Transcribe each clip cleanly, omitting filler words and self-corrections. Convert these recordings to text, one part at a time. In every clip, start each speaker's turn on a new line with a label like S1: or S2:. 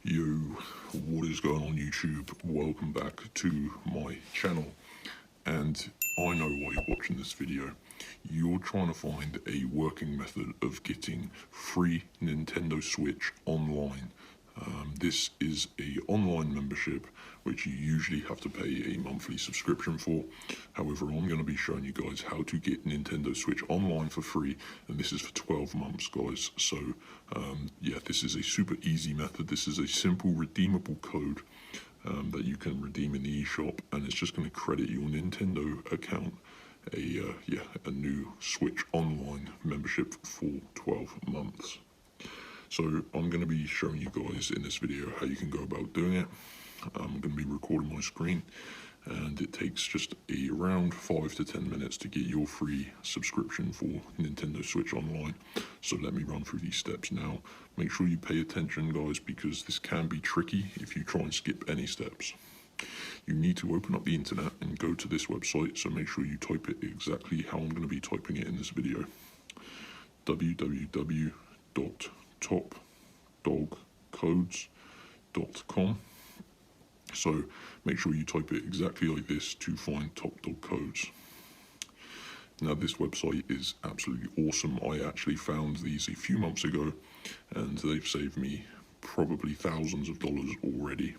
S1: Yo, what is going on YouTube? Welcome back to my channel. And I know why you're watching this video. You're trying to find a working method of getting free Nintendo Switch online. This is a online membership which you usually have to pay a monthly subscription for. However, I'm going to be showing you guys how to get Nintendo Switch online for free, and this is for 12 months, guys. So yeah, this is a super easy method. This is a simple redeemable code that you can redeem in the eShop, and it's just going to credit your Nintendo account a new Switch Online membership for 12 months. So I'm going to be showing you guys in this video how you can go about doing it. I'm going to be recording my screen, and it takes just around 5 to 10 minutes to get your free subscription for Nintendo Switch Online. So let me run through these steps now. Make sure you pay attention, guys, because this can be tricky if you try and skip any steps. You need to open up the internet and go to this website, so make sure you type it exactly how I'm going to be typing it in this video. www.topdogcodes.com. So make sure you type it exactly like this to find Top Dog Codes. Now this website is absolutely awesome. I actually found these a few months ago, and they've saved me probably thousands of dollars already.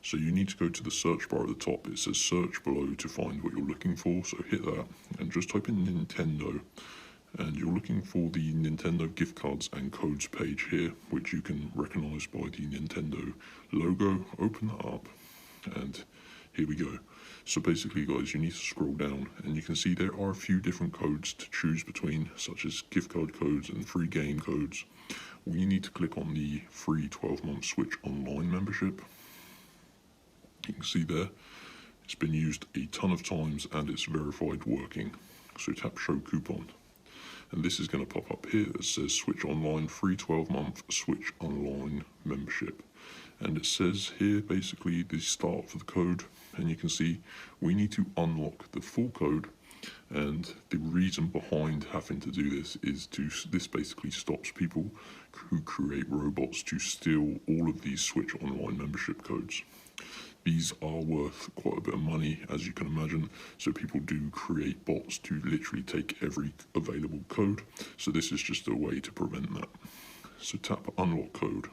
S1: So you need to go to the search bar at the top. It says search below to find what you're looking for. So hit that and just type in Nintendo. And you're looking for the Nintendo gift cards and codes page here, which you can recognize by the Nintendo logo. Open that up, and here we go. So basically, guys, you need to scroll down, and you can see there are a few different codes to choose between, such as gift card codes and free game codes. We need to click on the free 12-month Switch Online membership. You can see there, it's been used a ton of times, and it's verified working. So tap show coupon. And this is going to pop up here that says Switch Online free 12-month Switch Online membership. And it says here basically the start for the code, and you can see we need to unlock the full code. And the reason behind having to do this is this basically stops people who create robots to steal all of these Switch Online membership codes. These are worth quite a bit of money, as you can imagine, so people do create bots to literally take every available code. So this is just a way to prevent that. So tap unlock code.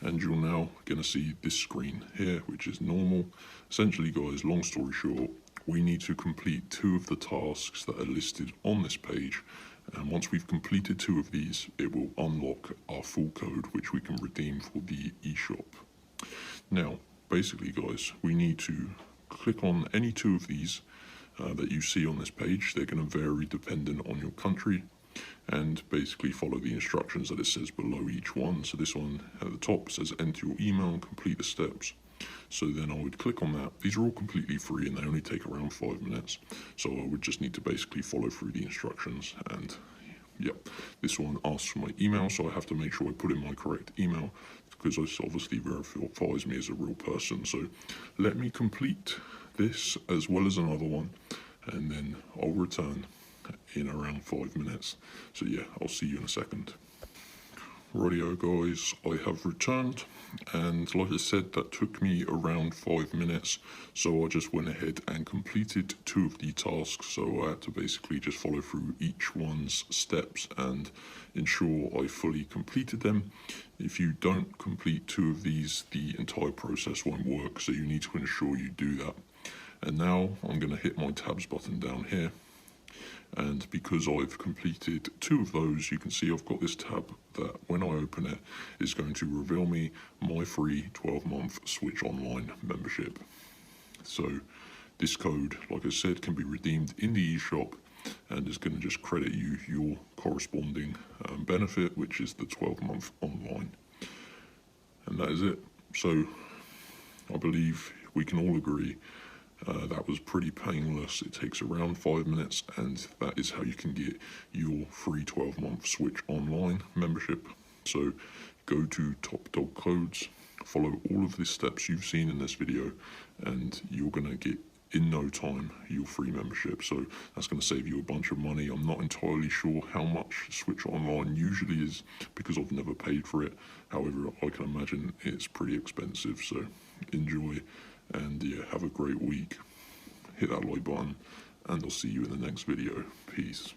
S1: And you're now going to see this screen here, which is normal. Essentially, guys, long story short, we need to complete 2 of the tasks that are listed on this page. And once we've completed 2 of these, it will unlock our full code, which we can redeem for the eShop. Now, basically, guys, we need to click on any 2 of these that you see on this page. They're going to vary dependent on your country, and basically follow the instructions that it says below each one. So this one at the top says enter your email and complete the steps. So then I would click on that. These are all completely free, and they only take around 5 minutes. So I would just need to basically follow through the instructions. And yeah, this one asks for my email, so I have to make sure I put in my correct email, because this obviously verifies me as a real person. So let me complete this as well as another one, and then I'll return in around 5 minutes. So yeah, I'll see you in a second. Rightio, guys, I have returned, and like I said, that took me around 5 minutes. So I just went ahead and completed 2 of the tasks. So I had to basically just follow through each one's steps and ensure I fully completed them. If you don't complete 2 of these, the entire process won't work, so you need to ensure you do that. And now I'm going to hit my tabs button down here. And because I've completed 2 of those, you can see I've got this tab that when I open it is going to reveal me my free 12-month Switch Online membership. So this code, like I said, can be redeemed in the eShop, and is going to just credit you your corresponding benefit, which is the 12-month online. And that is it. So I believe we can all agree that was pretty painless. It takes around 5 minutes, and that is how you can get your free 12-month Switch Online membership. So go to Top Dog Codes, follow all of the steps you've seen in this video, and you're going to get in no time your free membership. So that's going to save you a bunch of money. I'm not entirely sure how much Switch Online usually is because I've never paid for it. However, I can imagine it's pretty expensive. So enjoy, and yeah, have a great week. Hit that like button, and I'll see you in the next video. Peace.